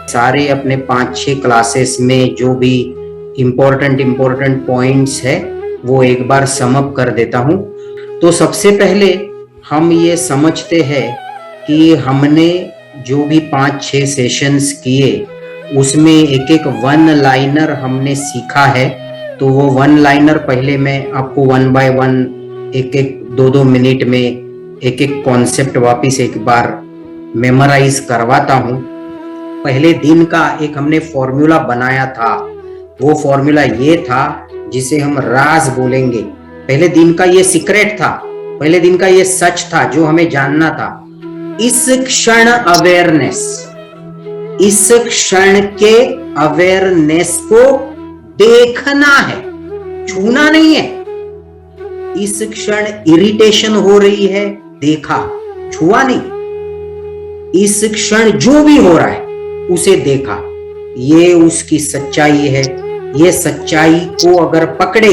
सारे अपने 5-6 क्लासेस में जो भी इम्पोर्टेंट पॉइंट्स है वो एक बार सम अप कर देता हूँ। तो सबसे पहले हम ये समझते हैं कि हमने जो भी 5-6 सेशंस किए उसमें एक एक वन लाइनर हमने सीखा है। तो वो वन लाइनर पहले मैं आपको 1 बाय 1 एक 2-2 मिनट में एक कॉन्सेप्ट वापस एक बार मेमोराइज करवाता हूँ। पहले दिन का एक हमने फॉर्मूला बनाया था, वो फॉर्मूला ये था जिसे हम राज बोलेंगे। पहले दिन का ये सीक्रेट था, पहले दिन का ये सच था जो हमें जानना था। इस क्षण अवेयरनेस, इस क्षण के अवेयरनेस को देखना है, छूना नहीं है। इस क्षण इरिटेशन हो रही है, देखा, छुआ नहीं। इस क्षण जो भी हो रहा है उसे देखा, ये उसकी सच्चाई है। ये सच्चाई को अगर पकड़े,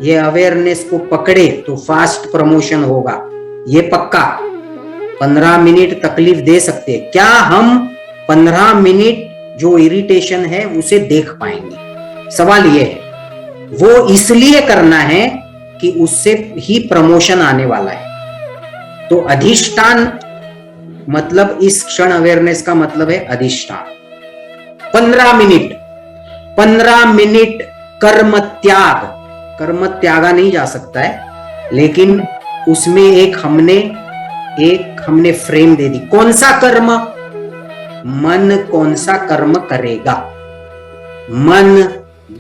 ये अवेयरनेस को पकड़े तो फास्ट प्रमोशन होगा, ये पक्का। 15 मिनट तकलीफ दे सकते हैं, क्या हम 15 मिनट जो इरिटेशन है उसे देख पाएंगे? सवाल ये है। वो इसलिए करना है कि उससे ही प्रमोशन आने वाला है। तो अधिष्ठान मतलब इस क्षण अवेयरनेस का मतलब है अधिष्ठान। 15 मिनट कर्म त्याग, कर्म त्यागा नहीं जा सकता है, लेकिन उसमें एक हमने फ्रेम दे दी। कौन सा कर्म? मन कौन सा कर्म करेगा? मन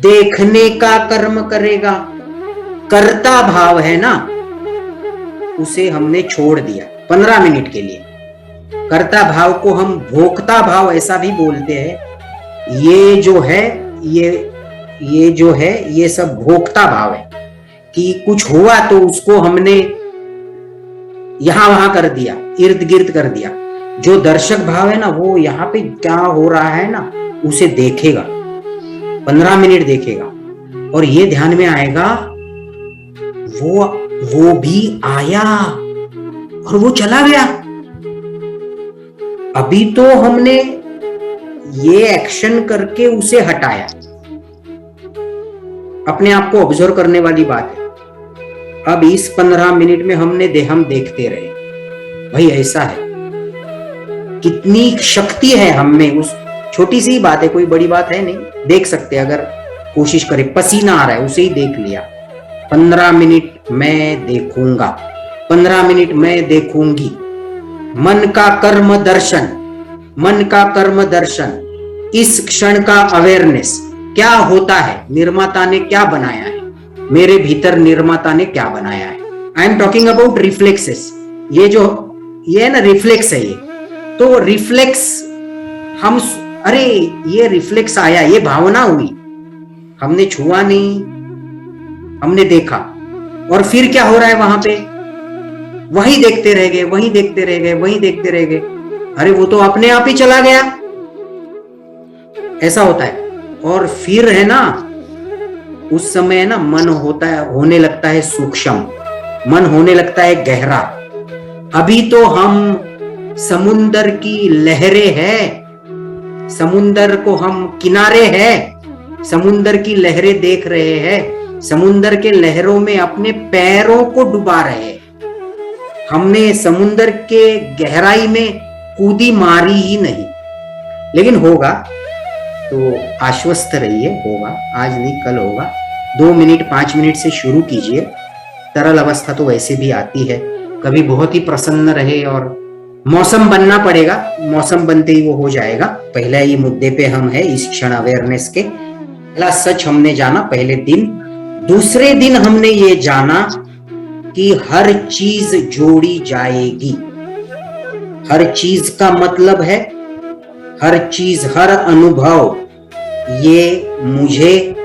देखने का कर्म करेगा। कर्ता भाव है ना, उसे हमने छोड़ दिया 15 मिनट के लिए। कर्ता भाव को हम भोक्ता भाव ऐसा भी बोलते हैं। ये जो है ये सब भोक्ता भाव है कि कुछ हुआ तो उसको हमने यहां वहां कर दिया, इर्द गिर्द कर दिया। जो दर्शक भाव है ना, वो यहाँ पे क्या हो रहा है ना उसे देखेगा, 15 मिनट देखेगा। और ये ध्यान में आएगा वो भी आया और वो चला गया। अभी तो हमने ये एक्शन करके उसे हटाया। अपने आप को ऑब्जर्व करने वाली बात है। अब इस 15 मिनट में हम देखते रहे, भाई ऐसा है, कितनी शक्ति है हम में। उस छोटी सी बात है, कोई बड़ी बात है नहीं, देख सकते अगर कोशिश करें। पसीना आ रहा है, उसे ही देख लिया। 15 मिनट मैं देखूंगा, 15 मिनट मैं देखूंगी। मन का कर्म दर्शन, मन का कर्म दर्शन, इस क्षण का अवेयरनेस। क्या होता है? निर्माता ने क्या बनाया है मेरे भीतर, निर्माता ने क्या बनाया है। I am talking about reflexes. ये है ना, रिफ्लेक्स है ये। तो रिफ्लेक्स हम, अरे ये रिफ्लेक्स आया, ये भावना हुई, हमने छुआ नहीं, हमने देखा। और फिर क्या हो रहा है वहां पे? वही देखते रह गए, वही देखते रह गए, वही देखते रह गए। अरे वो तो अपने आप ही चला गया। ऐसा होता है। और फिर है ना, उस समय है ना, मन होने लगता है सूक्ष्म, मन होने लगता है गहरा। अभी तो हम समुंदर की लहरें हैं, समुंदर को हम किनारे हैं, समुंदर की लहरें देख रहे हैं, समुंदर के लहरों में अपने पैरों को डुबा रहे हैं। हमने समुंदर के गहराई में कूदी मारी ही नहीं। लेकिन होगा तो आश्वस्त रहिए, होगा, आज नहीं कल होगा। 2 मिनट 5 मिनट से शुरू कीजिए। तरल अवस्था तो वैसे भी आती है, कभी बहुत ही प्रसन्न रहे और मौसम बनना पड़ेगा, मौसम बनते ही वो हो जाएगा। पहले ही मुद्दे पे हम है, इस क्षण अवेयरनेस के। पहला सच हमने जाना पहले दिन। दूसरे दिन हमने ये जाना कि हर चीज जोड़ी जाएगी। हर चीज का मतलब है हर चीज, हर अनुभव, ये मुझे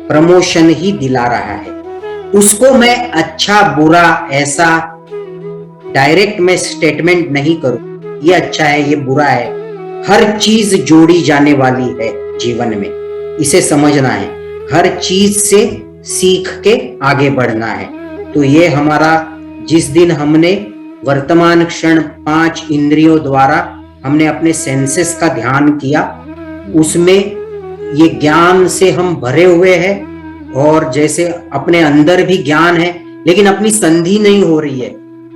प्रमोशन ही दिला रहा है। उसको मैं अच्छा बुरा ऐसा डायरेक्ट में स्टेटमेंट नहीं करूं, ये अच्छा है, ये बुरा है। हर चीज जोड़ी जाने वाली है जीवन में, इसे समझना है। हर चीज से सीख के आगे बढ़ना है। तो ये हमारा, जिस दिन हमने वर्तमान क्षण 5 इंद्रियों द्वारा हमने अपने सेंसेस का ध्यान किया, उसमें ये ज्ञान से हम भरे हुए हैं, और जैसे अपने अंदर भी ज्ञान है लेकिन अपनी संधि नहीं हो रही है।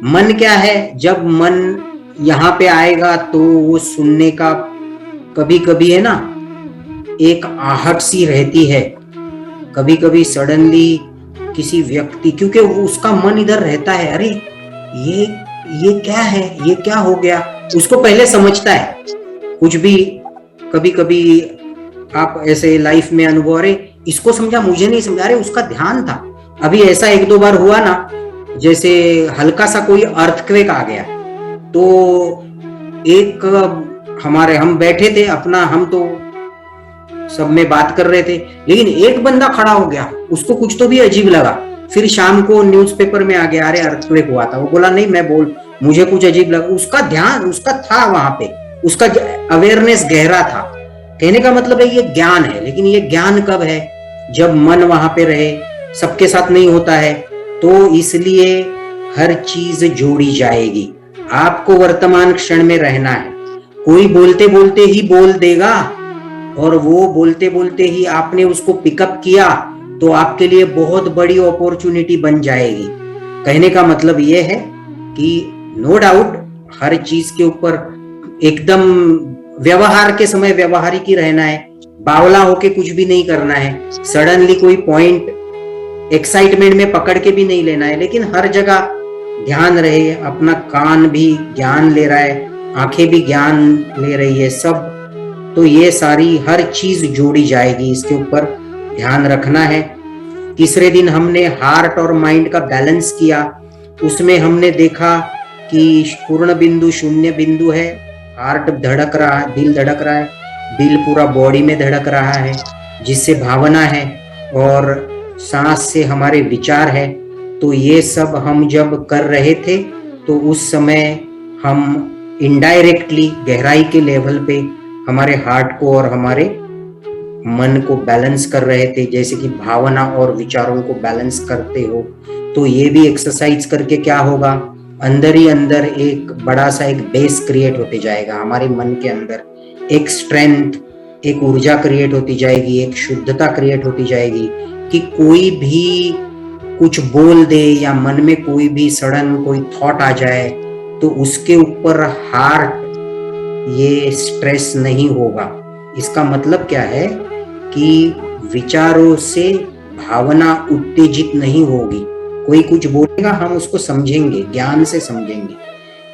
मन क्या है, जब मन यहाँ पे आएगा तो वो सुनने का कभी कभी है ना एक आहट सी रहती है, कभी कभी सडनली किसी व्यक्ति, क्योंकि उसका मन इधर रहता है, अरे ये क्या है, ये क्या हो गया, उसको पहले समझता है कुछ भी। कभी कभी आप ऐसे लाइफ में अनुभव, अरे इसको समझा, मुझे नहीं समझा, अरे उसका ध्यान था। अभी ऐसा एक दो बार हुआ ना, जैसे हल्का सा कोई अर्थक्वेक आ गया, तो एक हम बैठे थे अपना, हम तो सब में बात कर रहे थे, लेकिन एक बंदा खड़ा हो गया, उसको कुछ तो भी अजीब लगा। फिर शाम को न्यूज़पेपर में आ गया, अरे अर्थक्वेक हुआ था। वो बोला नहीं, मुझे कुछ अजीब लगा। उसका ध्यान उसका था वहां पे, उसका अवेयरनेस गहरा था। कहने का मतलब है ये ज्ञान है, लेकिन ये ज्ञान कब है, जब मन वहां पे रहे। सबके साथ नहीं होता है, तो इसलिए हर चीज जोड़ी जाएगी। आपको वर्तमान क्षण में रहना है। कोई बोलते बोलते ही बोल देगा, और वो बोलते बोलते ही आपने उसको पिकअप किया, तो आपके लिए बहुत बड़ी अपॉर्चुनिटी बन जाएगी। कहने का मतलब ये है कि नो डाउट हर चीज के ऊपर एकदम व्यवहार के समय व्यवहारिक ही रहना है, बावला होके कुछ भी नहीं करना है, सडनली कोई पॉइंट एक्साइटमेंट में पकड़ के भी नहीं लेना है, लेकिन हर जगह ध्यान रहे। अपना कान भी ज्ञान ले रहा है, आंखें भी ज्ञान ले रही है, सब। तो ये सारी हर चीज जोड़ी जाएगी, इसके ऊपर ध्यान रखना है। तीसरे दिन हमने हार्ट और माइंड का बैलेंस किया। उसमें हमने देखा कि पूर्ण बिंदु शून्य बिंदु है, हार्ट धड़क रहा है, दिल धड़क रहा है, दिल पूरा बॉडी में धड़क रहा है, जिससे भावना है, और सांस से हमारे विचार है। तो ये सब हम जब कर रहे थे, तो उस समय हम इनडायरेक्टली गहराई के लेवल पे हमारे हार्ट को और हमारे मन को बैलेंस कर रहे थे, जैसे कि भावना और विचारों को बैलेंस करते हो। तो ये भी एक्सरसाइज करके क्या होगा, अंदर ही अंदर एक बड़ा सा एक बेस क्रिएट होते जाएगा हमारे मन के अंदर, एक स्ट्रेंथ, एक ऊर्जा क्रिएट होती जाएगी, एक शुद्धता क्रिएट होती जाएगी, कि कोई भी कुछ बोल दे या मन में कोई भी सडन कोई थॉट आ जाए, तो उसके ऊपर हार्ट ये स्ट्रेस नहीं होगा। इसका मतलब क्या है कि विचारों से भावना उत्तेजित नहीं होगी। कोई कुछ बोलेगा, हम उसको समझेंगे, ज्ञान से समझेंगे।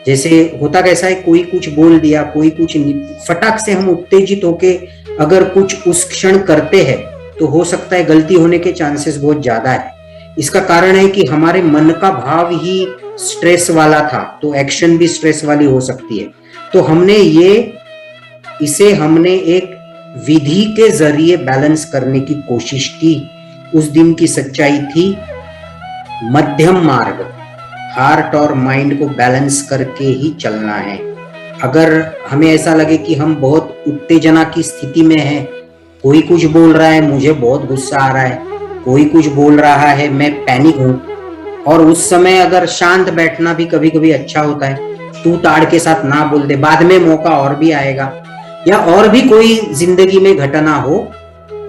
जैसे होता कैसा है, कोई कुछ बोल दिया, कोई कुछ फटाक से हम उत्तेजित होके अगर कुछ उस क्षण करते हैं, तो हो सकता है गलती होने के चांसेस बहुत ज्यादा है। इसका कारण है कि हमारे मन का भाव ही स्ट्रेस वाला था, तो एक्शन भी स्ट्रेस वाली हो सकती है। तो हमने इसे हमने एक विधि के जरिए बैलेंस करने की कोशिश की। उस दिन की सच्चाई थी मध्यम मार्ग, हार्ट और माइंड को बैलेंस करके ही चलना है। अगर हमें ऐसा लगे कि हम बहुत उत्तेजना की स्थिति में हैं, कोई कुछ बोल रहा है, मुझे बहुत गुस्सा आ रहा है, कोई कुछ बोल रहा है, मैं पैनिक हूं, और उस समय अगर शांत बैठना भी कभी कभी अच्छा होता है, तू ताड़ के साथ ना बोल दे, बाद में मौका और भी आएगा, या और भी कोई जिंदगी में घटना हो,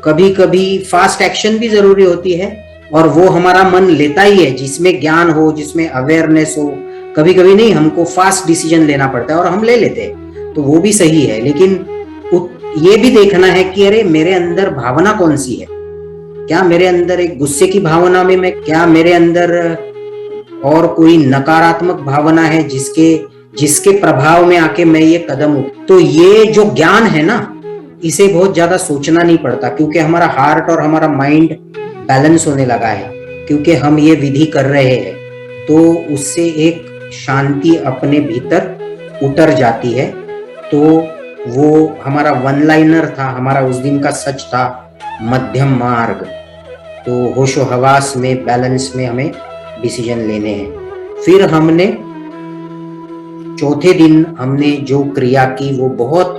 कभी कभी फास्ट एक्शन भी जरूरी होती है, और वो हमारा मन लेता ही है, जिसमें ज्ञान हो, जिसमें अवेयरनेस हो। कभी कभी नहीं, हमको फास्ट डिसीजन लेना पड़ता है और हम ले लेते हैं, तो वो भी सही है। लेकिन ये भी देखना है कि अरे मेरे अंदर भावना कौन सी है, क्या मेरे अंदर एक गुस्से की भावना में मैं, क्या मेरे अंदर और कोई नकारात्मक भावना है जिसके प्रभाव में आके मैं ये कदम उठ। तो ये जो ज्ञान है ना, इसे बहुत ज्यादा सोचना नहीं पड़ता, क्योंकि हमारा हार्ट और हमारा माइंड बैलेंस होने लगा है, क्योंकि हम ये विधि कर रहे हैं। तो उससे एक शांति अपने भीतर उतर जाती है। तो वो हमारा वन लाइनर था, हमारा उस दिन का सच था मध्यम मार्ग। तो होशो हवास में, बैलेंस में हमें डिसीजन लेने हैं। फिर हमने चौथे दिन हमने जो क्रिया की, वो बहुत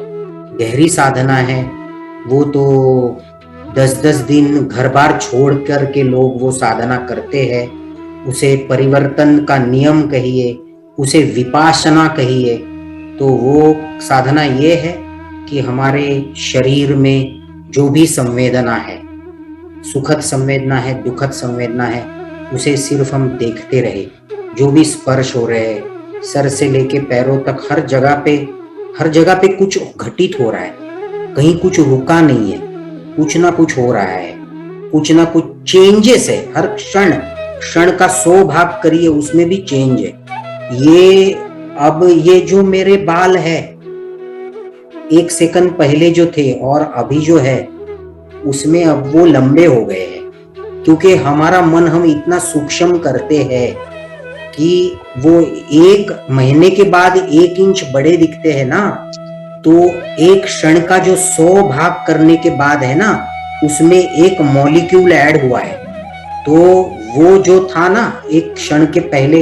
गहरी साधना है। वो तो 10-10 दिन घर बार छोड़ कर के लोग वो साधना करते हैं। उसे परिवर्तन का नियम कहिए, उसे विपासना कहिए। तो वो साधना ये है कि हमारे शरीर में जो भी संवेदना है, सुखद संवेदना है, दुखद संवेदना है, उसे सिर्फ हम देखते रहे। जो भी स्पर्श हो रहे हैं सर से लेके पैरों तक, हर जगह पे कुछ घटित हो रहा है, कहीं कुछ रुका नहीं है, कुछ ना कुछ हो रहा है, कुछ ना कुछ चेंजेस है। हर क्षण का 100 भाग करिए उसमें भी चेंज है। ये जो मेरे बाल है, 1 सेकंड पहले जो थे और अभी जो है उसमें अब वो लंबे हो गए हैं, क्योंकि हमारा मन हम इतना सूक्ष्म करते हैं कि वो 1 महीने के बाद 1 इंच बड़े दिखते हैं ना, तो एक क्षण का जो 100 भाग करने के बाद है ना, उसमें एक मॉलिक्यूल ऐड हुआ है। तो वो जो था ना, एक क्षण के पहले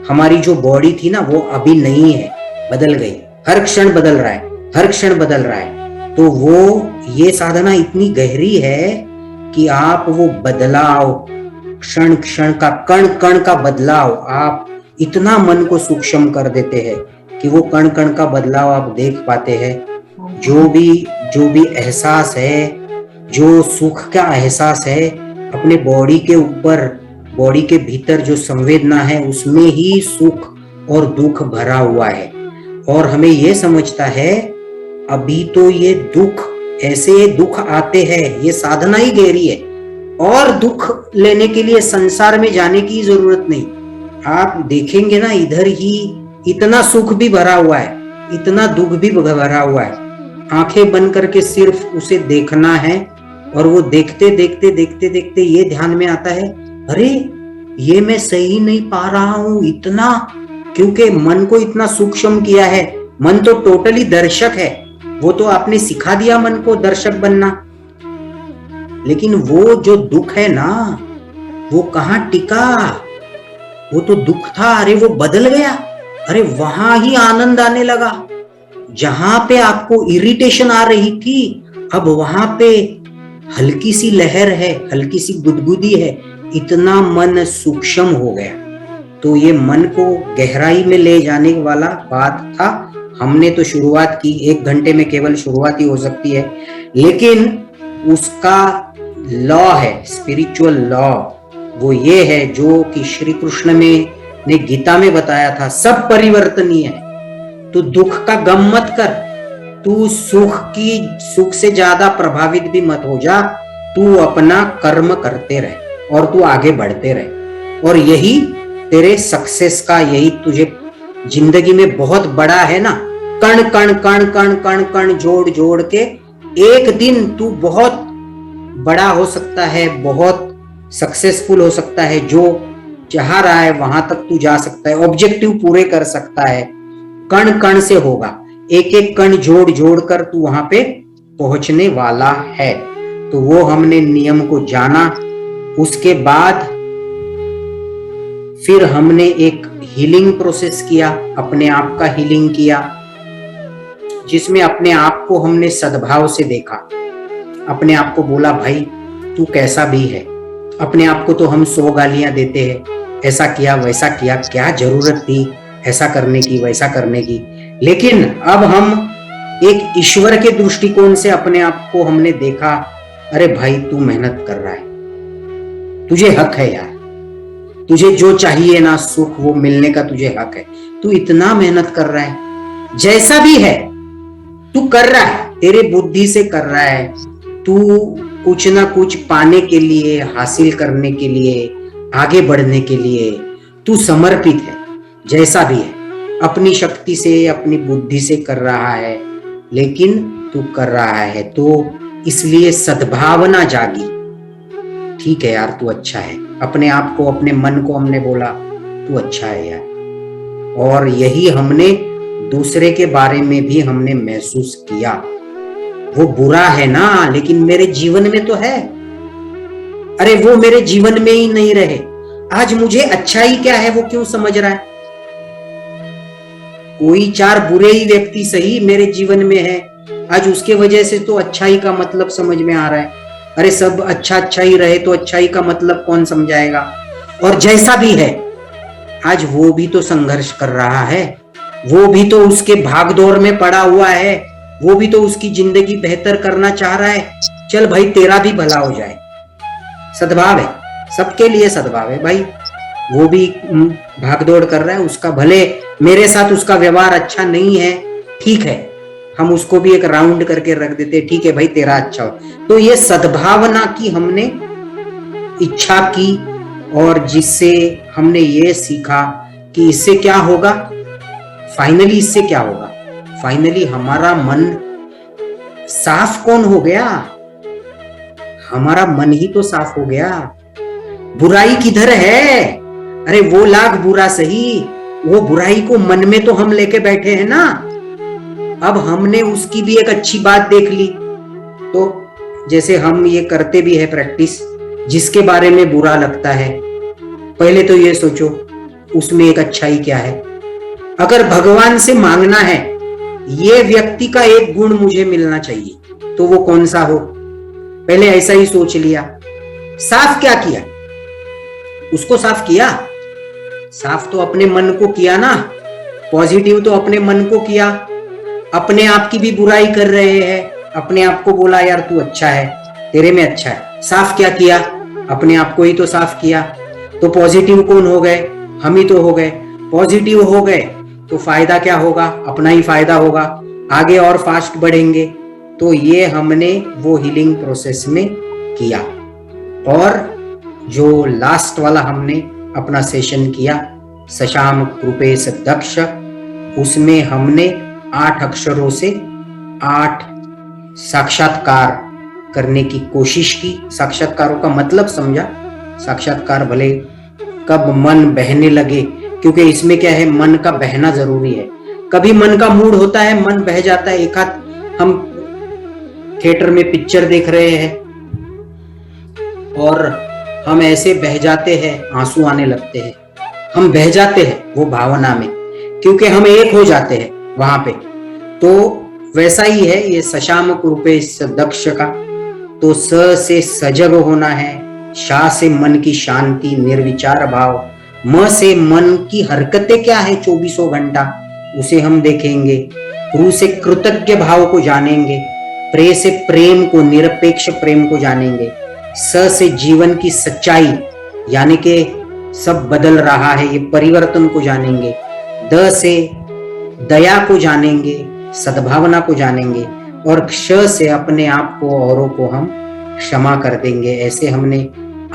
हमारी जो बॉडी थी ना, वो अभी नहीं है, बदल गई। हर क्षण बदल रहा है, हर क्षण बदल रहा है। तो वो ये साधना इतनी गहरी है कि आप वो बदलाव, क्षण क्षण का, कण कण का बदलाव, आप इतना मन को सूक्ष्म कर देते हैं कि वो कण कण का बदलाव आप देख पाते हैं। जो भी एहसास है, जो सुख का एहसास है, अपने बॉडी के ऊपर, बॉडी के भीतर जो संवेदना है, उसमें ही सुख और दुख भरा हुआ है। और हमें ये समझता है अभी तो ये दुख, ऐसे दुख आते हैं, ये साधना ही गहरी है, और दुख लेने के लिए संसार में जाने की जरूरत नहीं। आप देखेंगे ना, इधर ही इतना सुख भी भरा हुआ है, इतना दुख भी भरा हुआ है। आंखें बंद करके सिर्फ उसे देखना है, और वो देखते देखते देखते देखते ये ध्यान में आता है, अरे ये मैं सही नहीं पा रहा हूं इतना, क्योंकि मन को इतना सूक्ष्म किया है। मन तो टोटली दर्शक है, वो तो आपने सिखा दिया मन को दर्शक बनना, लेकिन वो जो दुख है ना, वो कहाँ टिका? वो तो दुख था, अरे वो बदल गया, अरे वहां ही आनंद आने लगा। जहां पे आपको इरिटेशन आ रही थी, अब वहां पे हल्की सी लहर है, हल्की सी गुदगुदी है, इतना मन सूक्ष्म हो गया। तो ये मन को गहराई में ले जाने वाला बात था। हमने तो शुरुआत की, 1 घंटे में केवल शुरुआत ही हो सकती है, लेकिन उसका लॉ है, स्पिरिचुअल लॉ, वो ये है जो कि श्री कृष्ण ने गीता में बताया था, सब परिवर्तनीय है। तो दुख का गम मत कर, तू सुख से ज्यादा प्रभावित भी मत हो जा, तू अपना कर्म करते रहे और तू आगे बढ़ते रहे। और यही तेरे सक्सेस का, यही तुझे जिंदगी में बहुत बड़ा है ना, कण कण कण कण कण कण जोड़ जोड़ के एक दिन तू बहुत बड़ा हो सकता है, बहुत सक्सेसफुल हो सकता है, जो चाह रहा है वहां तक तू जा सकता है, ऑब्जेक्टिव पूरे कर सकता है। कण कण से होगा, एक एक कण जोड़ जोड़ कर तू वहां पे पहुंचने वाला है। तो वो हमने नियम को जाना। उसके बाद फिर हमने एक हीलिंग प्रोसेस किया, अपने आप का हीलिंग किया, जिसमें अपने आप को हमने सद्भाव से देखा। अपने आप को बोला, भाई तू कैसा भी है। अपने आप को तो हम 100 गालियां देते हैं, ऐसा किया वैसा किया, क्या जरूरत थी ऐसा करने की वैसा करने की। लेकिन अब हम एक ईश्वर के दृष्टिकोण से अपने आप को हमने देखा, अरे भाई तू मेहनत कर रहा है, तुझे हक है यार, तुझे जो चाहिए ना सुख वो मिलने का तुझे हक है। तू इतना मेहनत कर रहा है, जैसा भी है तू कर रहा है, तेरे बुद्धि से कर रहा है, तू कुछ ना कुछ पाने के लिए, हासिल करने के लिए, आगे बढ़ने के लिए तू समर्पित है। जैसा भी है, अपनी शक्ति से, अपनी बुद्धि से कर रहा है, लेकिन तू कर रहा है, तो इसलिए सद्भावना जागी। ठीक है यार, तू अच्छा है। अपने आप को, अपने मन को हमने बोला तू अच्छा है यार। और यही हमने दूसरे के बारे में भी हमने महसूस किया, वो बुरा है ना, लेकिन मेरे जीवन में तो है। अरे वो मेरे जीवन में ही नहीं रहे, आज मुझे अच्छा ही क्या है वो क्यों समझ रहा है। कोई 4 बुरे ही व्यक्ति सही मेरे जीवन में है, आज उसके वजह से तो अच्छाई का मतलब समझ में आ रहा है। अरे सब अच्छा अच्छा ही रहे तो अच्छाई का मतलब कौन समझाएगा। और जैसा भी है, आज वो भी तो संघर्ष कर रहा है, वो भी तो उसके भागदौड़ में पड़ा हुआ है, वो भी तो उसकी जिंदगी बेहतर करना चाह रहा है, चल भाई तेरा भी भला हो जाए। सद्भाव है, सबके लिए सद्भाव है भाई। वो भी भागदौड़ कर रहा है, उसका भले मेरे साथ उसका व्यवहार अच्छा नहीं है, ठीक है, हम उसको भी एक राउंड करके रख देते, ठीक है भाई तेरा अच्छा हो। तो ये सद्भावना की हमने इच्छा की, और जिससे हमने ये सीखा कि इससे क्या होगा, फाइनली इससे क्या होगा, फाइनली हमारा मन साफ कौन हो गया, हमारा मन ही तो साफ हो गया। बुराई किधर है, अरे वो लाख बुरा सही, वो बुराई को मन में तो हम लेके बैठे हैं ना। अब हमने उसकी भी एक अच्छी बात देख ली, तो जैसे हम ये करते भी है प्रैक्टिस, जिसके बारे में बुरा लगता है पहले तो ये सोचो उसमें एक अच्छाई क्या है। अगर भगवान से मांगना है ये व्यक्ति का एक गुण मुझे मिलना चाहिए, तो वो कौन सा हो, पहले ऐसा ही सोच लिया। साफ क्या किया, उसको साफ किया, साफ तो अपने मन को किया ना, पॉजिटिव तो अपने मन को किया। अपने आप की भी बुराई कर रहे हैं, अपने आप को बोला यार तू अच्छा है, तेरे में अच्छा है। साफ क्या किया, अपने आप को ही तो साफ किया। तो पॉजिटिव कौन हो गए, हम ही तो हो गए। पॉजिटिव हो गए तो फायदा क्या होगा, अपना ही फायदा होगा, आगे और फास्ट बढ़ेंगे। तो ये हमने वो हीलिंग प्रोसेस में किया। और जो लास्ट वाला हमने अपना सेशन किया सशाम कृपे सदक्ष, उसमें हमने 8 अक्षरों से 8 साक्षात्कार करने की कोशिश की। साक्षात्कारों का मतलब समझा, साक्षात्कार भले कब मन बहने लगे, क्योंकि इसमें क्या है, मन का बहना जरूरी है। कभी मन का मूड होता है, मन बह जाता है। एक हाथ हम थिएटर में पिक्चर देख रहे हैं और हम ऐसे बह जाते हैं, आंसू आने लगते हैं, हम बह जाते हैं वो भावना में, क्योंकि हम एक हो जाते हैं वहां पे। तो वैसा ही है ये सशाम कृपे दक्ष का। तो स से सजग होना है, शा से मन की शांति निर्विचार भाव, म से मन की हरकतें क्या है 24 घंटा उसे हम देखेंगे, कृ से कृतज्ञ भाव को जानेंगे, प्रे से प्रेम को, निरपेक्ष प्रेम को जानेंगे, स से जीवन की सच्चाई यानी कि सब बदल रहा है ये परिवर्तन को जानेंगे, द से दया को जानेंगे, सद्भावना को जानेंगे, और क्ष से अपने आप को औरों को हम क्षमा कर देंगे। ऐसे हमने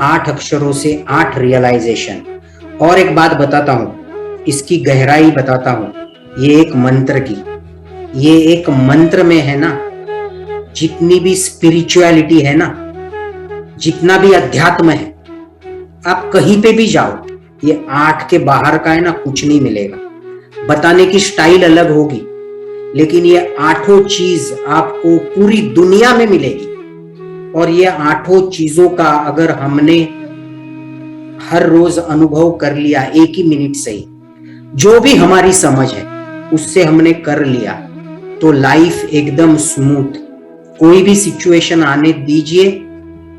8 अक्षरों से 8 रियलाइजेशन। और एक बात बताता हूं, इसकी गहराई बताता हूं, ये एक मंत्र की, ये एक मंत्र में है ना, जितनी भी स्पिरिचुअलिटी है ना, जितना भी अध्यात्म है, आप कहीं पे भी जाओ, ये 8 के बाहर का है ना कुछ नहीं मिलेगा। बताने की स्टाइल अलग होगी, लेकिन ये 8 चीज आपको पूरी दुनिया में मिलेगी। और ये 8 चीजों का अगर हमने हर रोज अनुभव कर लिया, एक ही मिनट से ही, जो भी हमारी समझ है उससे हमने कर लिया, तो लाइफ एकदम स्मूथ। कोई भी सिचुएशन आने दीजिए,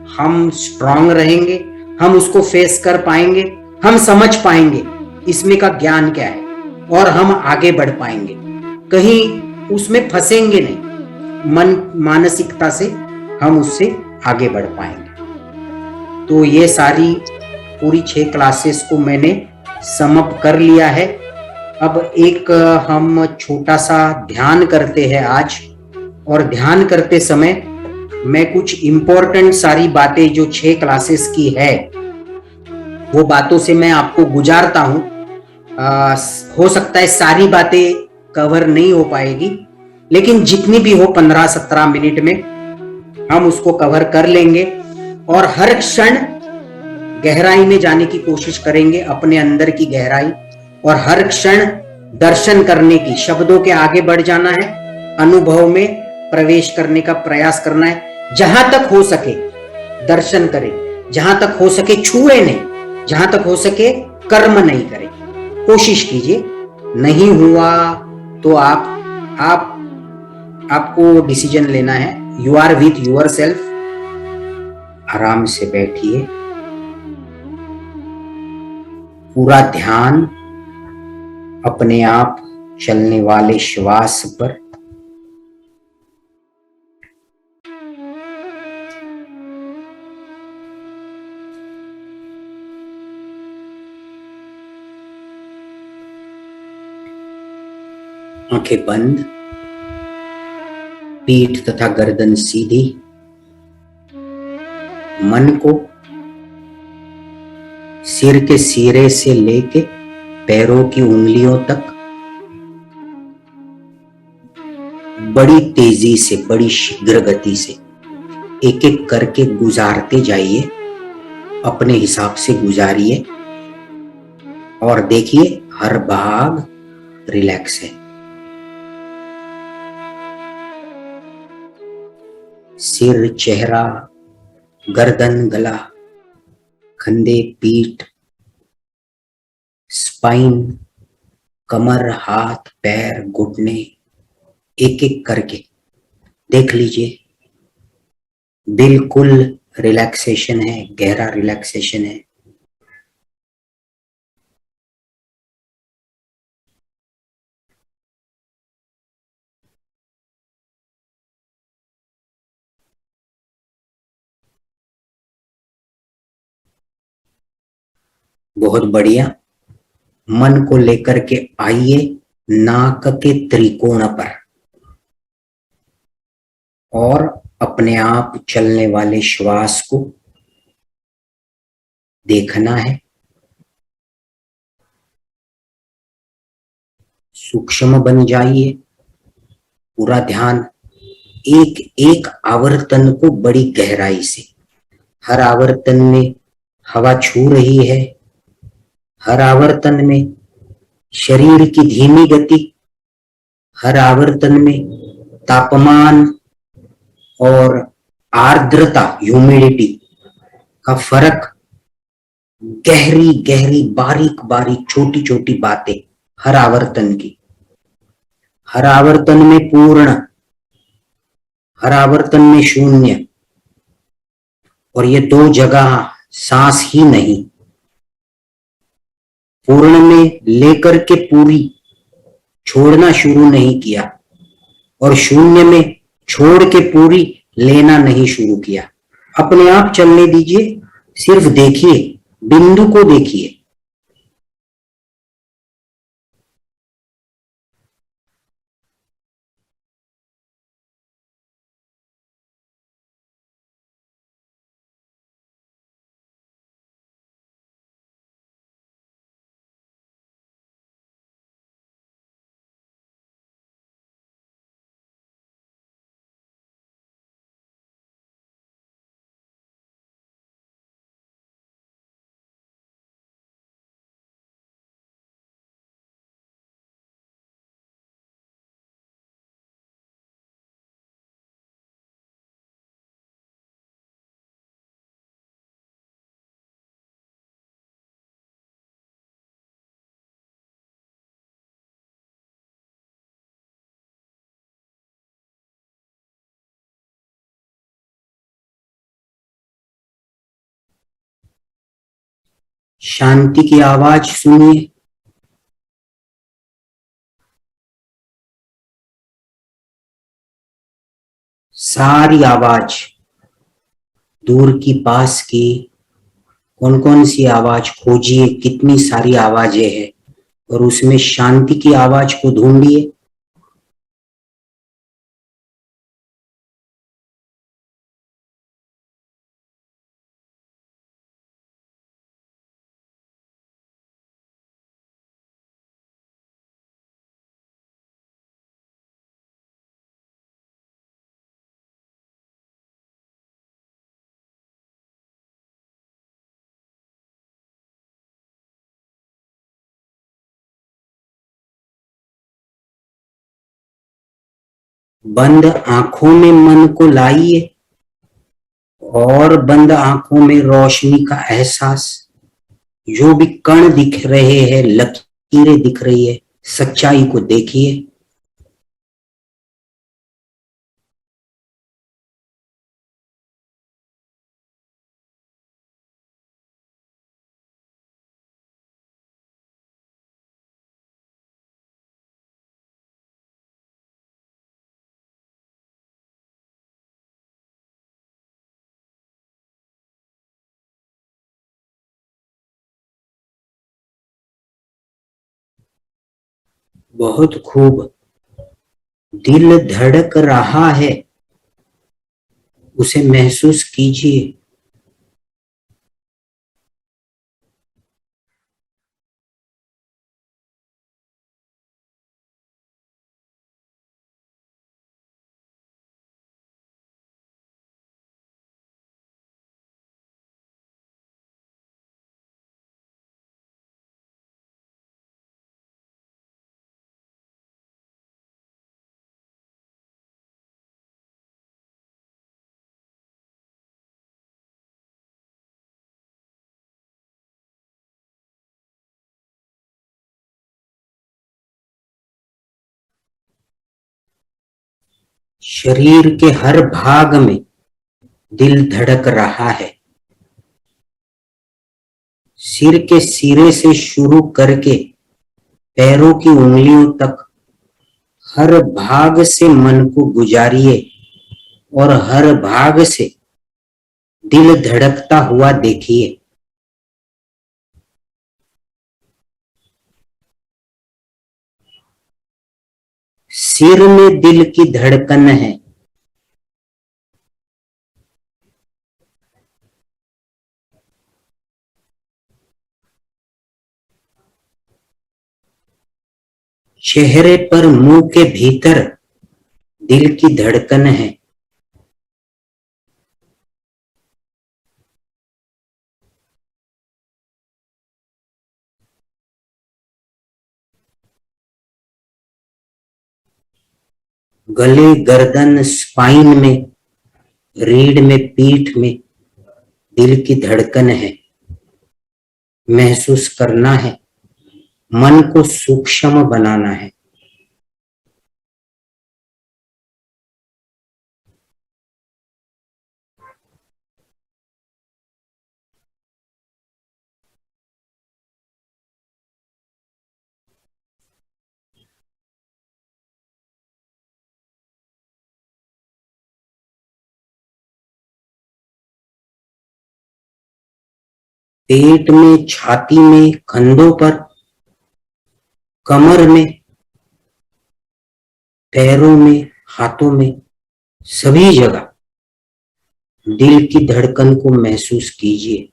हम स्ट्रांग रहेंगे, हम उसको फेस कर पाएंगे, हम समझ पाएंगे इसमें का ज्ञान क्या है, और हम आगे बढ़ पाएंगे, कहीं उसमें फंसेंगे नहीं। मन मानसिकता से हम उससे आगे बढ़ पाएंगे। तो ये सारी पूरी 6 क्लासेस को मैंने समअप कर लिया है। अब एक हम छोटा सा ध्यान करते हैं आज, और ध्यान करते समय मैं कुछ इंपॉर्टेंट सारी बातें जो 6 क्लासेस की है वो बातों से मैं आपको गुजारता हूं। हो सकता है सारी बातें कवर नहीं हो पाएगी, लेकिन जितनी भी हो 15-17 मिनट में हम उसको कवर कर लेंगे, और हर क्षण गहराई में जाने की कोशिश करेंगे, अपने अंदर की गहराई, और हर क्षण दर्शन करने की, शब्दों के आगे बढ़ जाना है, अनुभव में प्रवेश करने का प्रयास करना है। जहां तक हो सके दर्शन करें, जहां तक हो सके छुए नहीं, जहां तक हो सके कर्म नहीं करें, कोशिश कीजिए। नहीं हुआ तो आपको डिसीजन लेना है, you are with yourself. आराम से बैठिए, पूरा ध्यान अपने आप चलने वाले श्वास पर, आंखें बंद, पीठ तथा गर्दन सीधी, मन को सिर के सिरे से लेके पैरों की उंगलियों तक बड़ी तेजी से, बड़ी शीघ्र गति से एक एक करके गुजारते जाइए, अपने हिसाब से गुजारिए और देखिए हर भाग रिलैक्स है। सिर, चेहरा, गर्दन, गला, कंधे, पीठ, स्पाइन, कमर, हाथ, पैर, घुटने, एक एक करके देख लीजिए। बिल्कुल रिलैक्सेशन है, गहरा रिलैक्सेशन है। बहुत बढ़िया। मन को लेकर के आइए नाक के त्रिकोण पर और अपने आप चलने वाले श्वास को देखना है। सूक्ष्म बन जाइए, पूरा ध्यान एक एक आवर्तन को बड़ी गहराई से, हर आवर्तन में हवा छू रही है, हर आवर्तन में शरीर की धीमी गति, हर आवर्तन में तापमान और आर्द्रता, ह्यूमिडिटी का फर्क, गहरी गहरी बारीक बारीक छोटी छोटी बातें हर आवर्तन की, हर आवर्तन में पूर्ण, हर आवर्तन में शून्य। और ये दो जगह सांस ही नहीं, पूर्ण में लेकर के पूरी छोड़ना शुरू नहीं किया और शून्य में छोड़ के पूरी लेना नहीं शुरू किया। अपने आप चलने दीजिए, सिर्फ देखिए, बिंदु को देखिए। शांति की आवाज सुनिए। सारी आवाज, दूर की, पास की, कौन कौन सी आवाज खोजिए, कितनी सारी आवाजें हैं और उसमें शांति की आवाज को ढूंढिए। बंद आंखों में मन को लाइए और बंद आंखों में रोशनी का एहसास, जो भी कण दिख रहे हैं, लकीरें दिख रही है, सच्चाई को देखिए। बहुत खूब। दिल धड़क रहा है, उसे महसूस कीजिए। शरीर के हर भाग में दिल धड़क रहा है। सिर के सिरे से शुरू करके पैरों की उंगलियों तक हर भाग से मन को गुजारिए और हर भाग से दिल धड़कता हुआ देखिए। सिर में दिल की धड़कन है। चेहरे पर मुंह के भीतर दिल की धड़कन है। गले, गर्दन, स्पाइन में, रीढ़ में, पीठ में दिल की धड़कन है। महसूस करना है, मन को सूक्ष्म बनाना है। पेट में, छाती में, कंधों पर, कमर में, पैरों में, हाथों में, सभी जगह दिल की धड़कन को महसूस कीजिए।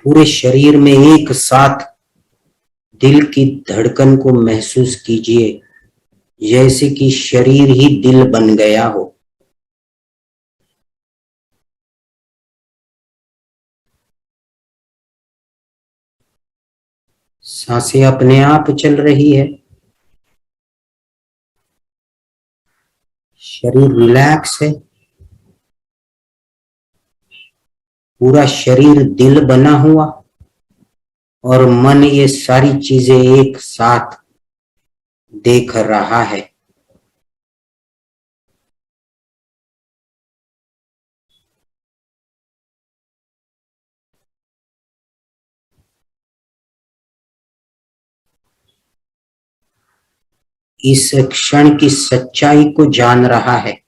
पूरे शरीर में एक साथ दिल की धड़कन को महसूस कीजिए, जैसे कि शरीर ही दिल बन गया हो। सांसें अपने आप चल रही है। शरीर रिलैक्स है। पूरा शरीर दिल बना हुआ और मन ये सारी चीजें एक साथ देख रहा है। इस क्षण की सच्चाई को जान रहा है।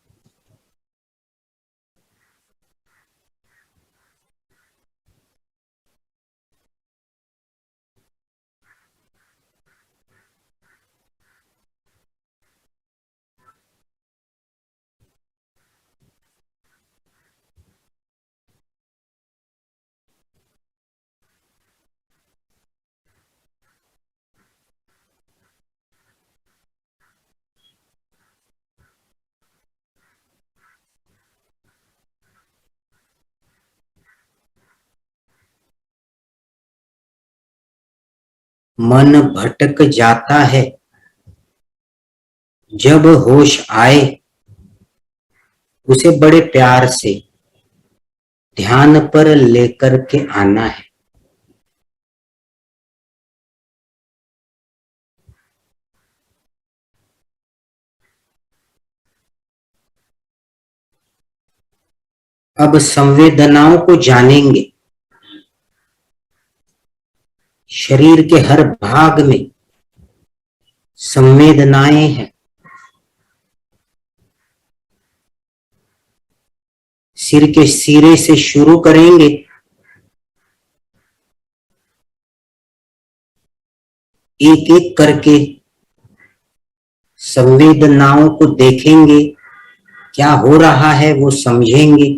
मन भटक जाता है, जब होश आए उसे बड़े प्यार से ध्यान पर लेकर के आना है। अब संवेदनाओं को जानेंगे। शरीर के हर भाग में संवेदनाएं हैं। सिर के सिरे से शुरू करेंगे, एक एक करके संवेदनाओं को देखेंगे, क्या हो रहा है वो समझेंगे।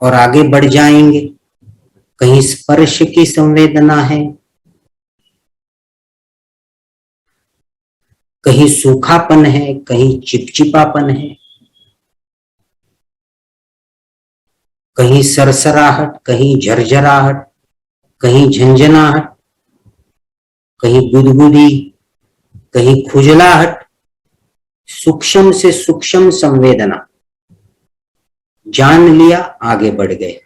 और आगे बढ़ जाएंगे। कहीं स्पर्श की संवेदना है, कहीं सूखापन है, कहीं चिपचिपापन है, कहीं सरसराहट, कहीं झरझराहट, कहीं झंझनाहट, कहीं गुदगुदी, कहीं खुजलाहट। सूक्ष्म से सूक्ष्म संवेदना जान लिया, आगे बढ़ गए।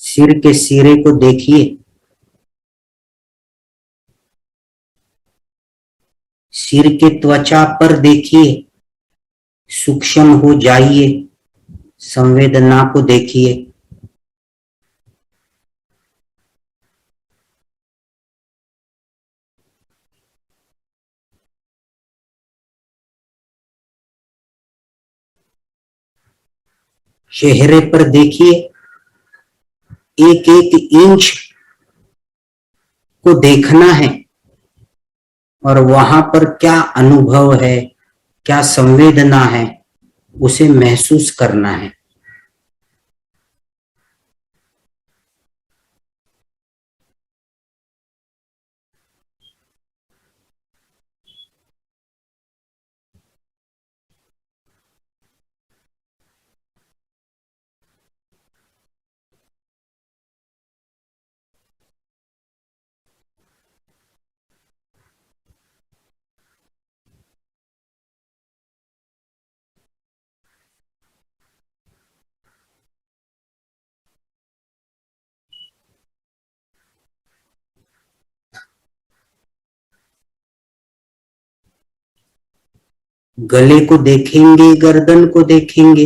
सिर के सिरे को देखिए, सिर के त्वचा पर देखिए, सूक्ष्म हो जाइए, संवेदना को देखिए। चेहरे पर देखिए, एक एक इंच को देखना है और वहां पर क्या अनुभव है, क्या संवेदना है, उसे महसूस करना है। गले को देखेंगे, गर्दन को देखेंगे,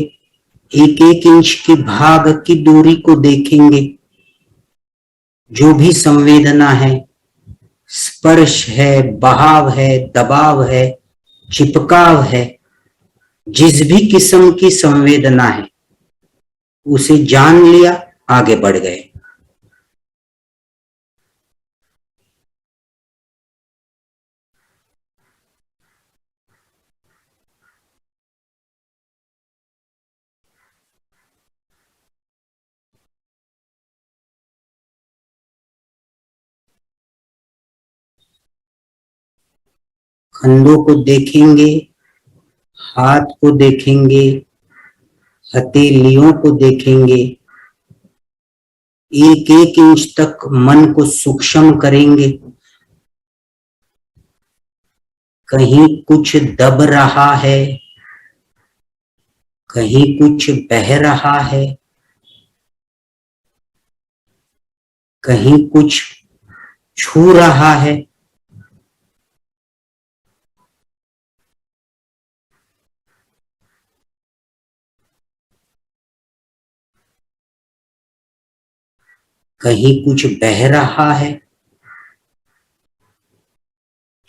एक एक इंच की भाग की दूरी को देखेंगे। जो भी संवेदना है, स्पर्श है, बहाव है, दबाव है, चिपकाव है, जिस भी किस्म की संवेदना है, उसे जान लिया, आगे बढ़ गए। कंधों को देखेंगे, हाथ को देखेंगे, हथेलियों को देखेंगे, एक एक इंच तक मन को सूक्ष्म करेंगे। कहीं कुछ दब रहा है, कहीं कुछ बह रहा है, कहीं कुछ छू रहा है। कहीं कुछ बह रहा है।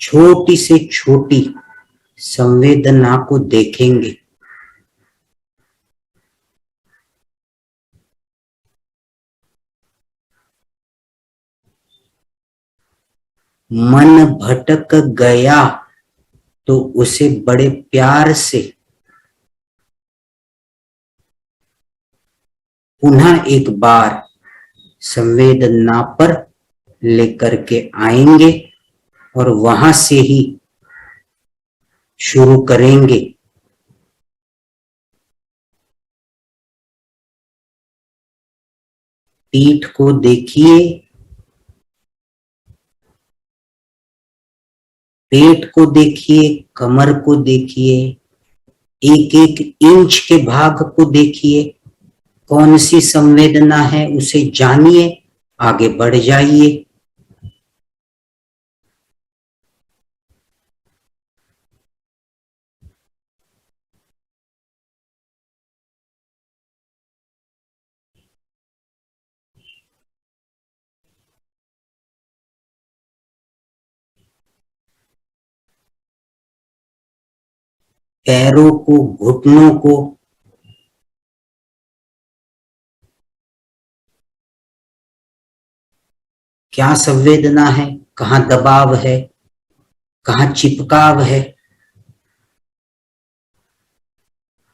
छोटी से छोटी संवेदना को देखेंगे। मन भटक गया तो उसे बड़े प्यार से पुनः एक बार संवेदना पर लेकर के आएंगे और वहां से ही शुरू करेंगे। पीठ को देखिए, पेट को देखिए, कमर को देखिए, एक एक इंच के भाग को देखिए। कौन सी संवेदना है उसे जानिए, आगे बढ़ जाइए। पैरों को, घुटनों को क्या संवेदना है, कहाँ दबाव है, कहाँ चिपकाव है।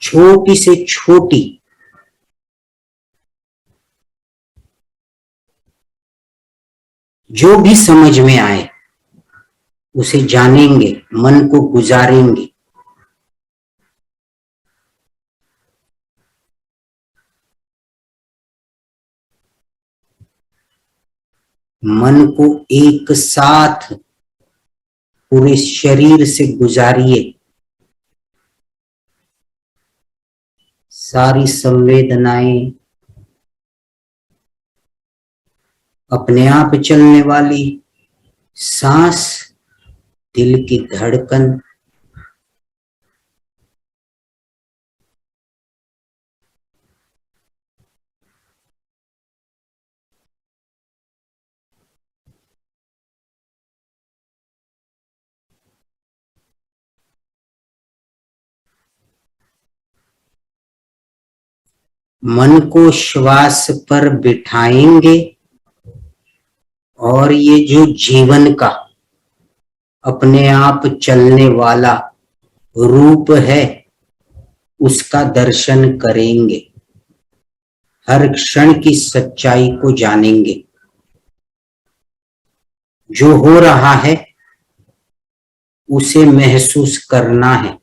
छोटी से छोटी जो भी समझ में आए उसे जानेंगे, मन को गुजारेंगे। मन को एक साथ पूरे शरीर से गुजारिए। सारी संवेदनाएं अपने आप चलने वाली सांस, दिल की धड़कन, मन को श्वास पर बिठाएंगे और ये जो जीवन का अपने आप चलने वाला रूप है उसका दर्शन करेंगे। हर क्षण की सच्चाई को जानेंगे। जो हो रहा है उसे महसूस करना है।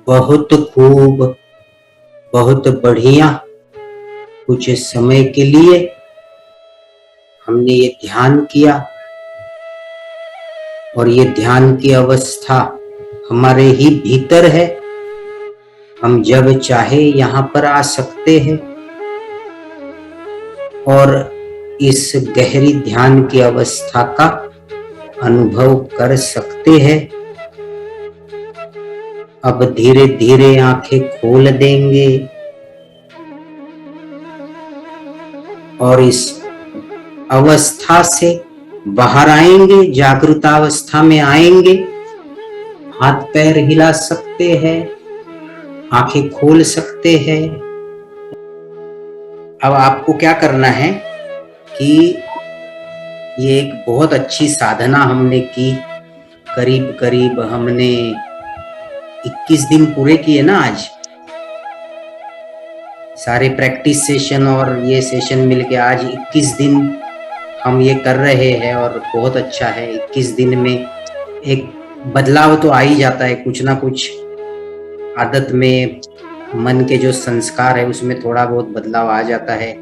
बहुत खूब, बहुत बढ़िया। कुछ समय के लिए हमने ये ध्यान किया और ये ध्यान की अवस्था हमारे ही भीतर है। हम जब चाहे यहाँ पर आ सकते हैं और इस गहरी ध्यान की अवस्था का अनुभव कर सकते हैं। अब धीरे धीरे आंखें खोल देंगे और इस अवस्था से बाहर आएंगे, जागृतावस्था में आएंगे। हाथ पैर हिला सकते हैं, आंखें खोल सकते हैं। अब आपको क्या करना है कि ये एक बहुत अच्छी साधना हमने की। करीब करीब हमने 21 दिन पूरे किए ना आज। सारे प्रैक्टिस सेशन और ये सेशन मिलके आज 21 दिन हम ये कर रहे हैं और बहुत अच्छा है। 21 दिन में एक बदलाव तो आ ही जाता है, कुछ ना कुछ आदत में, मन के जो संस्कार है उसमें थोड़ा बहुत बदलाव आ जाता है।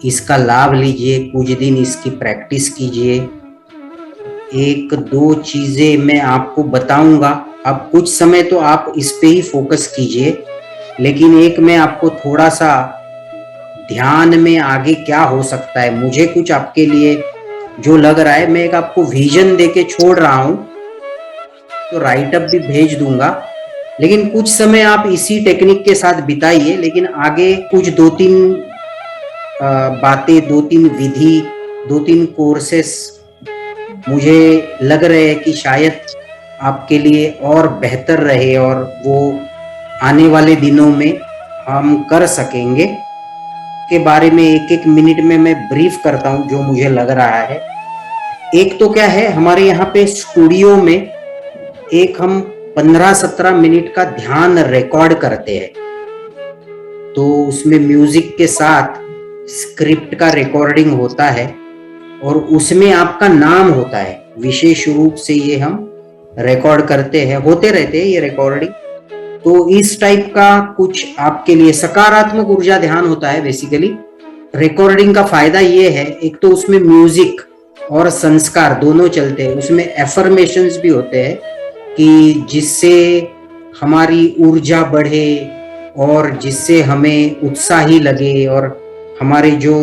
इसका लाभ लीजिए, कुछ दिन इसकी प्रैक्टिस कीजिए। एक दो चीजें मैं आपको बताऊंगा, अब कुछ समय तो आप इस पे ही फोकस कीजिए, लेकिन एक मैं आपको थोड़ा सा ध्यान में आगे क्या हो सकता है, मुझे कुछ आपके लिए जो लग रहा है, मैं एक आपको विजन देके छोड़ रहा हूं, तो राइट अप भी भेज दूंगा। लेकिन कुछ समय आप इसी टेक्निक के साथ बिताइए, लेकिन आगे कुछ दो तीन बातें, दो तीन विधि 2-3 कोर्सेस मुझे लग रहे हैं कि शायद आपके लिए और बेहतर रहे और वो आने वाले दिनों में हम कर सकेंगे। के बारे में 1-1 मिनट में मैं ब्रीफ करता हूँ जो मुझे लग रहा है। एक तो क्या है, हमारे यहाँ पे स्टूडियो में एक हम 15-17 मिनट का ध्यान रिकॉर्ड करते हैं। तो उसमें म्यूजिक के साथ स्क्रिप्ट का रिकॉर्डिंग होता है और उसमें आपका नाम होता है। विशेष रूप से ये हम रिकॉर्ड करते हैं, होते रहते हैं ये रिकॉर्डिंग। तो इस टाइप का कुछ आपके लिए सकारात्मक ऊर्जा ध्यान होता है। बेसिकली रिकॉर्डिंग का फायदा ये है, एक तो उसमें म्यूजिक और संस्कार दोनों चलते हैं, उसमें एफर्मेशंस भी होते हैं कि जिससे हमारी ऊर्जा बढ़े और जिससे हमें उत्साही लगे और हमारे जो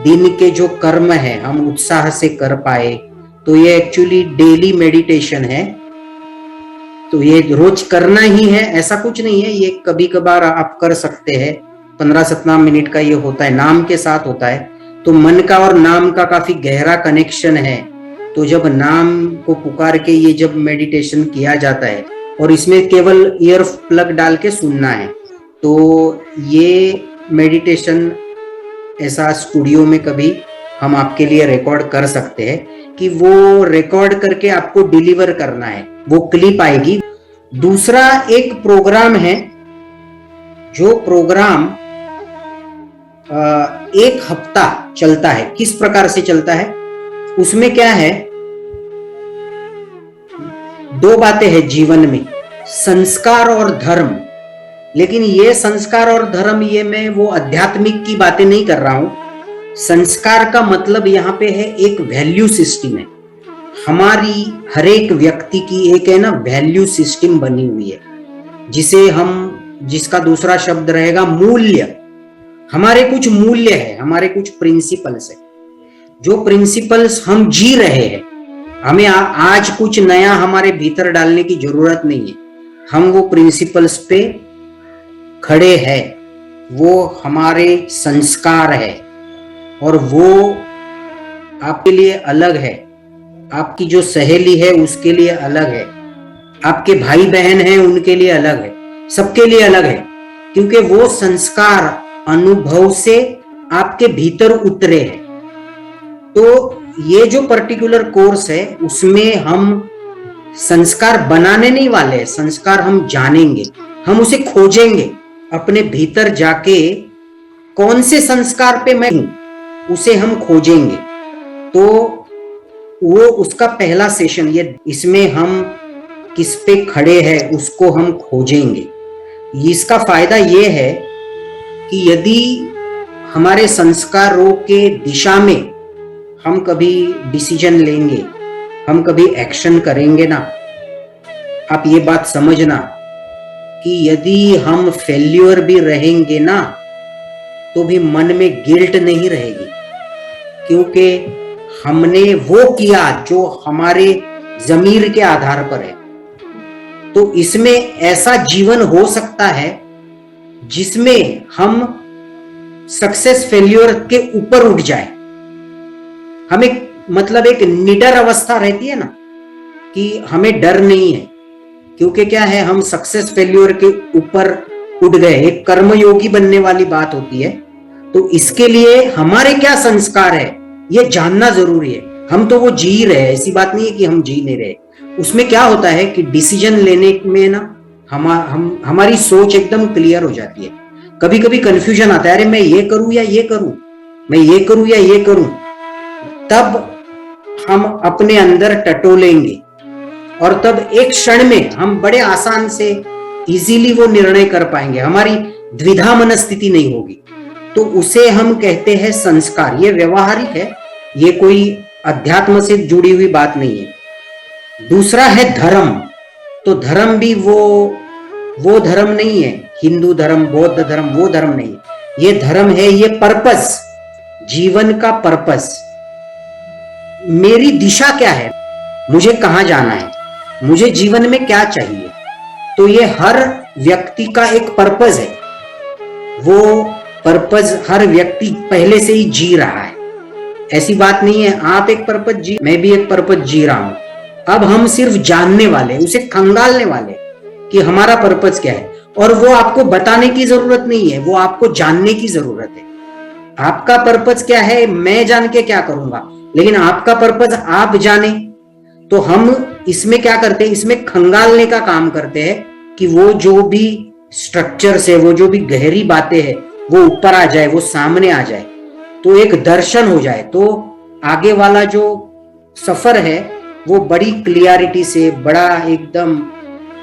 दिन के जो कर्म है हम उत्साह से कर पाए। तो ये एक्चुअली डेली मेडिटेशन है। तो ये रोज करना ही है ऐसा कुछ नहीं है, ये कभी कभार आप कर सकते हैं। 15-17 मिनट का ये होता है, नाम के साथ होता है। तो मन का और नाम का काफी गहरा कनेक्शन है। तो जब नाम को पुकार के ये जब मेडिटेशन किया जाता है और इसमें केवल ईयर प्लग डाल के सुनना है, तो ये मेडिटेशन ऐसा स्टूडियो में कभी हम आपके लिए रिकॉर्ड कर सकते हैं कि वो रिकॉर्ड करके आपको डिलीवर करना है, वो क्लिप आएगी। दूसरा एक प्रोग्राम है, जो प्रोग्राम 1 हफ्ता चलता है। किस प्रकार से चलता है, उसमें क्या है, 2 बातें हैं जीवन में, संस्कार और धर्म। लेकिन ये संस्कार और धर्म, ये मैं वो आध्यात्मिक की बातें नहीं कर रहा हूं। संस्कार का मतलब यहाँ पे है एक वैल्यू सिस्टम है। हमारी हर एक व्यक्ति की एक है ना वैल्यू सिस्टम बनी हुई है, जिसे हम, जिसका दूसरा शब्द रहेगा मूल्य। हमारे कुछ मूल्य है, हमारे कुछ प्रिंसिपल्स है, जो प्रिंसिपल्स हम जी रहे हैं। हमें आज कुछ नया हमारे भीतर डालने की जरूरत नहीं है। हम वो प्रिंसिपल्स पे खड़े हैं, वो हमारे संस्कार है और वो आपके लिए अलग है, आपकी जो सहेली है उसके लिए अलग है, आपके भाई बहन हैं उनके लिए अलग है, सबके लिए अलग है, क्योंकि वो संस्कार अनुभव से आपके भीतर उतरे हैं। तो ये जो पर्टिकुलर कोर्स है उसमें हम संस्कार बनाने नहीं वाले, संस्कार हम जानेंगे, हम उसे खोजेंगे अपने भीतर जाके। कौन से संस्कार पे मैं हूं उसे हम खोजेंगे। तो वो उसका पहला सेशन ये, इसमें हम किस पे खड़े हैं उसको हम खोजेंगे। इसका फायदा ये है कि यदि हमारे संस्कारों के दिशा में हम कभी डिसीजन लेंगे, हम कभी एक्शन करेंगे ना, आप ये बात समझना कि यदि हम फेल्यूर भी रहेंगे ना तो भी मन में गिल्ट नहीं रहेगी, क्योंकि हमने वो किया जो हमारे जमीर के आधार पर है। तो इसमें ऐसा जीवन हो सकता है जिसमें हम सक्सेस फेल्यूर के ऊपर उठ जाए। हमें मतलब एक निडर अवस्था रहती है ना, कि हमें डर नहीं है, क्योंकि क्या है, हम सक्सेस फेल्यूर के ऊपर उठ गए। एक कर्मयोगी बनने वाली बात होती है। तो इसके लिए हमारे क्या संस्कार है ये जानना जरूरी है। हम तो वो जी रहे हैं, ऐसी बात नहीं है कि हम जी नहीं रहे। उसमें क्या होता है कि डिसीजन लेने में ना हमारी सोच एकदम क्लियर हो जाती है। कभी कभी कंफ्यूजन आता है, अरे मैं ये करूं या ये करूं, मैं ये करूं या ये करूं। तब हम अपने अंदर टटोलेंगे और तब एक क्षण में हम बड़े आसान से इजीली वो निर्णय कर पाएंगे, हमारी द्विधा मनस्थिति नहीं होगी। तो उसे हम कहते हैं संस्कार। ये व्यवहारिक है, ये कोई अध्यात्म से जुड़ी हुई बात नहीं है। दूसरा है धर्म। तो धर्म भी वो धर्म नहीं है, हिंदू धर्म, बौद्ध धर्म, वो धर्म नहीं है। ये धर्म है, ये पर्पस, जीवन का पर्पस। मेरी दिशा क्या है, मुझे कहां जाना है, मुझे जीवन में क्या चाहिए। तो ये हर व्यक्ति का एक पर्पस है। वो पर्पस हर व्यक्ति पहले से ही जी रहा है। ऐसी बात नहीं है, आप एक पर्पज जी, मैं भी एक पर्पज जी रहा हूं। अब हम सिर्फ जानने वाले, उसे खंगालने वाले कि हमारा पर्पज क्या है, और वो आपको बताने की जरूरत नहीं है, वो आपको जानने की जरूरत है। आपका पर्पज क्या है मैं जान के क्या करूंगा, लेकिन आपका पर्पज आप जाने। तो हम इसमें क्या करते हैं, इसमें खंगालने का काम करते हैं कि वो जो भी स्ट्रक्चर से, वो जो भी गहरी बातें हैं वो ऊपर आ जाए, वो सामने आ जाए, तो एक दर्शन हो जाए, तो आगे वाला जो सफर है वो बड़ी क्लियरिटी से, बड़ा एकदम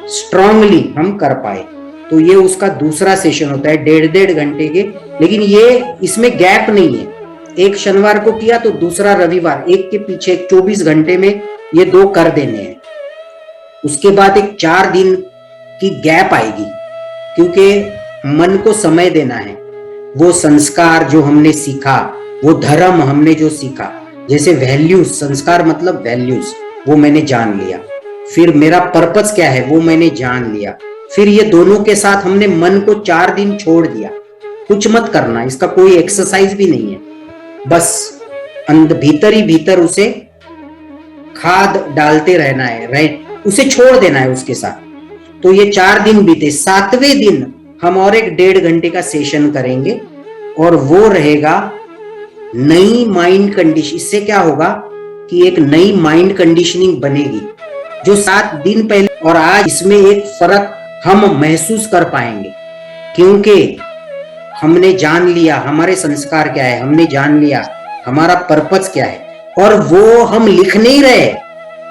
स्ट्रांगली हम कर पाए। तो ये उसका दूसरा सेशन होता है 1.5 घंटे के, लेकिन ये इसमें गैप नहीं है। एक शनिवार को किया तो दूसरा रविवार, एक के पीछे 24 घंटे में ये 2 कर देने हैं। उसके बाद एक 4 दिन की गैप आएगी, क्योंकि मन को समय देना है। वो संस्कार जो हमने सीखा, वो धर्म हमने जो सीखा, जैसे वैल्यूज, संस्कार मतलब वैल्यूज, वो मैंने जान लिया। फिर मेरा पर्पस क्या है वो मैंने जान लिया। फिर ये दोनों के साथ हमने मन को 4 दिन छोड़ दिया, कुछ मत करना, इसका कोई एक्सरसाइज भी नहीं है, बस भीतर ही भीतर उसे खाद डालते रहना है, राइट, उसे छोड़ देना है उसके साथ। तो ये 4 दिन बीते, 7वें दिन हम और एक 1.5 घंटे का सेशन करेंगे, और वो रहेगा नई माइंड कंडीशन। इससे क्या होगा कि एक नई माइंड कंडीशनिंग बनेगी, जो 7 दिन पहले और आज इसमें एक फर्क हम महसूस कर पाएंगे, क्योंकि हमने जान लिया हमारे संस्कार क्या है, हमने जान लिया हमारा पर्पस क्या है, और वो हम लिख नहीं रहे।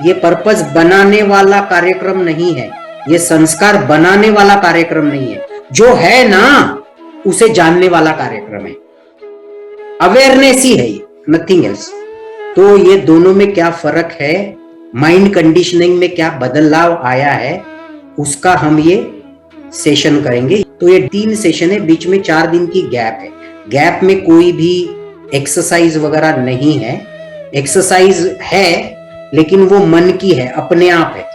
ये पर्पस बनाने वाला कार्यक्रम नहीं है, ये संस्कार बनाने वाला कार्यक्रम नहीं है, जो है ना उसे जानने वाला कार्यक्रम है। अवेयरनेस ही है, नथिंग एल्स। तो ये दोनों में क्या फर्क है, माइंड कंडीशनिंग में क्या बदलाव आया है, उसका हम ये सेशन करेंगे। तो ये 3 सेशन है, बीच में 4 दिन की गैप है। गैप में कोई भी एक्सरसाइज वगैरह नहीं है, एक्सरसाइज है लेकिन वो मन की है, अपने आप है,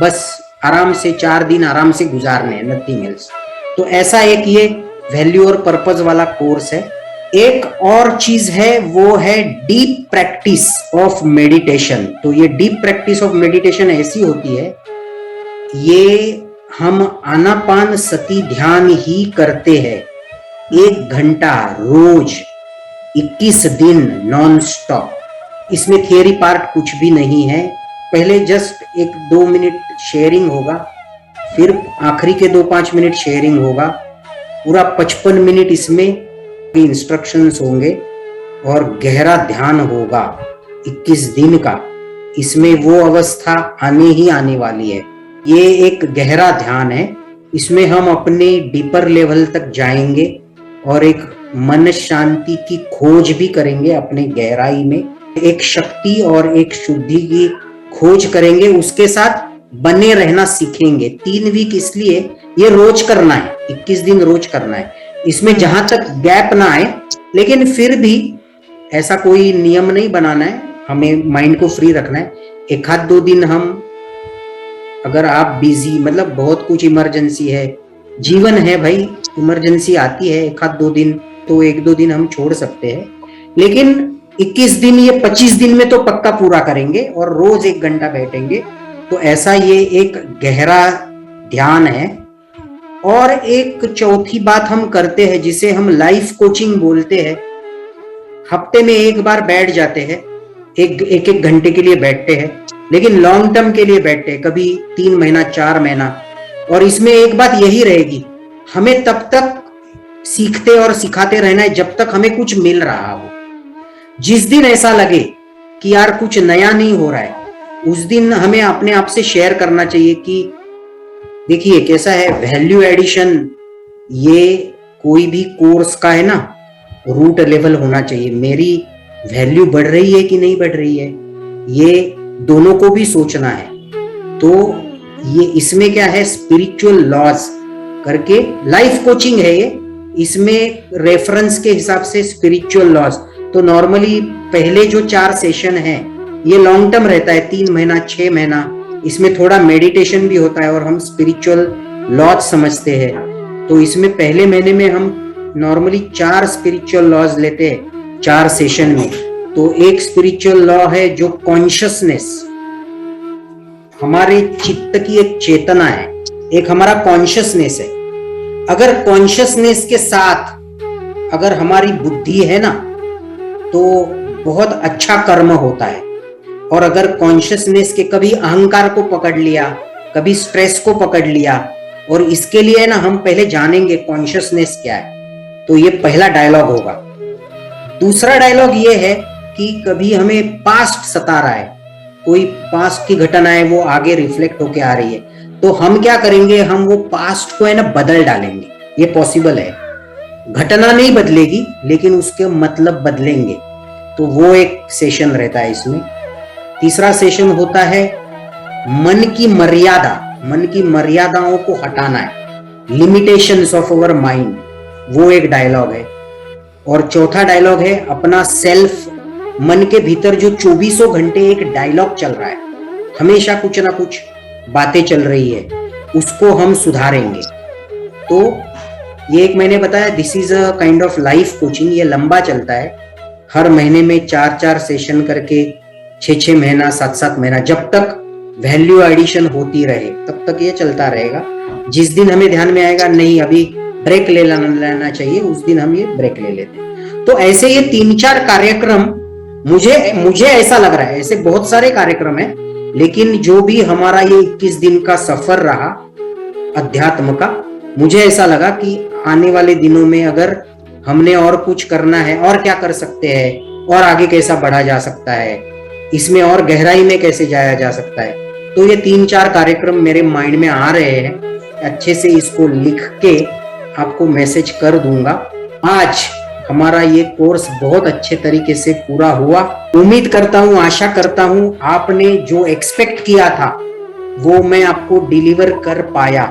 बस आराम से 4 दिन आराम से गुजारने हैं, नथिंग एल्स। तो ऐसा एक ये वैल्यू और पर्पस वाला कोर्स है। एक और चीज है, वो है डीप प्रैक्टिस ऑफ मेडिटेशन। तो ये डीप प्रैक्टिस ऑफ मेडिटेशन ऐसी होती है, ये हम आनापान सती ध्यान ही करते हैं 1 घंटा रोज 21 दिन नॉन स्टॉप। इसमें थियरी पार्ट कुछ भी नहीं है, पहले जस्ट 1-2 मिनट शेयरिंग होगा, फिर आखिरी के 2-5 मिनट शेयरिंग होगा, पूरा 55 मिनट इसमें इंस्ट्रक्शंस होंगे और गहरा ध्यान होगा 21 दिन का। इसमें वो अवस्था आने ही आने वाली है। ये एक गहरा ध्यान है, इसमें हम अपने डीपर लेवल तक जाएंगे और एक मन शांति की खोज भी करेंगे, अपने गहराई में एक शक्ति और एक शुद्धि की खोज करेंगे, उसके साथ बने रहना सीखेंगे। 3 वीक इसलिए ये रोज करना है, 21 दिन रोज करना है, इसमें जहां तक गैप ना आए, लेकिन फिर भी ऐसा कोई नियम नहीं बनाना है, हमें माइंड को फ्री रखना है। 1-2 दिन हम, अगर आप बिजी, मतलब बहुत कुछ इमरजेंसी है, जीवन है भाई, इमरजेंसी आती है, 1-2 दिन तो 1-2 दिन हम छोड़ सकते हैं, लेकिन 21 दिन ये 25 दिन में तो पक्का पूरा करेंगे और रोज 1 घंटा बैठेंगे। तो ऐसा ये एक गहरा ध्यान है। और एक चौथी बात हम करते हैं जिसे हम लाइफ कोचिंग बोलते हैं। हफ्ते में 1 बार बैठ जाते हैं, एक घंटे के लिए बैठते हैं, लेकिन लॉन्ग टर्म के लिए बैठते हैं, कभी 3 महीना 4 महीना। और इसमें एक बात यही रहेगी, हमें तब तक सीखते और सिखाते रहना है जब तक हमें कुछ मिल रहा हो। जिस दिन ऐसा लगे कि यार कुछ नया नहीं हो रहा है, उस दिन हमें अपने आप से शेयर करना चाहिए कि देखिए कैसा है, वैल्यू एडिशन ये कोई भी कोर्स का है ना, रूट लेवल होना चाहिए। मेरी वैल्यू बढ़ रही है कि नहीं बढ़ रही है, ये दोनों को भी सोचना है। तो ये इसमें क्या है, स्पिरिचुअल लॉज करके लाइफ कोचिंग है ये, इसमें रेफरेंस के हिसाब से स्पिरिचुअल लॉज। तो नॉर्मली पहले जो 4 सेशन है ये लॉन्ग टर्म रहता है, 3 महीना 6 महीना, इसमें थोड़ा मेडिटेशन भी होता है और हम स्पिरिचुअल लॉज समझते हैं। तो इसमें पहले महीने में हम नॉर्मली 4 स्पिरिचुअल लॉज लेते हैं 4 सेशन में। तो तो एक स्पिरिचुअल लॉ है जो कॉन्शियसनेस, हमारे चित्त की एक चेतना है, एक हमारा कॉन्शियसनेस है। अगर कॉन्शियसनेस के साथ अगर हमारी बुद्धि है ना, तो बहुत अच्छा कर्म होता है। और अगर कॉन्शियसनेस के कभी अहंकार को पकड़ लिया, कभी स्ट्रेस को पकड़ लिया, और इसके लिए ना हम पहले जानेंगे कॉन्शियसनेस क्या है। तो ये पहला डायलॉग होगा। दूसरा डायलॉग ये है कि कभी हमें पास्ट सता रहा है, कोई पास्ट की घटना है वो आगे रिफ्लेक्ट होके आ रही है, तो हम क्या करेंगे, हम वो पास्ट को है ना बदल डालेंगे। ये पॉसिबल है, घटना नहीं बदलेगी लेकिन उसके मतलब बदलेंगे। तो वो एक सेशन रहता है इसमें। तीसरा सेशन होता है मन की मर्यादा, मन की मर्यादाओं को हटाना है, लिमिटेशंस ऑफ अवर माइंड, वो एक डायलॉग है। और चौथा डायलॉग है अपना सेल्फ, मन के भीतर जो 24 घंटे एक डायलॉग चल रहा है, हमेशा कुछ ना कुछ बातें चल रही है, उसको हम सुधारेंगे। तो ये एक मैंने बताया, this is a kind of life coaching. ये लंबा चलता है, हर महीने में 4-4 सेशन करके 6-6 महीना, 7-7 महीना, जब तक वैल्यू एडिशन होती रहे तब तक ये चलता रहेगा। जिस दिन हमें ध्यान में आएगा नहीं अभी ब्रेक ले लेना चाहिए, उस दिन हम ये ब्रेक ले लेते हैं। तो ऐसे ये 3-4 कार्यक्रम मुझे ऐसा लग रहा है, ऐसे बहुत सारे कार्यक्रम हैं, लेकिन जो भी हमारा ये 21 दिन का सफर रहा अध्यात्म का, मुझे ऐसा लगा कि आने वाले दिनों में अगर हमने और कुछ करना है, और क्या कर सकते हैं, और आगे कैसा बढ़ा जा सकता है, इसमें और गहराई में कैसे जाया जा सकता है, तो ये 3-4 कार्यक्रम मेरे माइंड में आ रहे हैं। अच्छे से इसको लिख के आपको मैसेज कर दूंगा। आज हमारा ये कोर्स बहुत अच्छे तरीके से पूरा हुआ। उम्मीद करता हूँ, आशा करता हूँ आपने जो एक्सपेक्ट किया था वो मैं आपको डिलीवर कर पाया।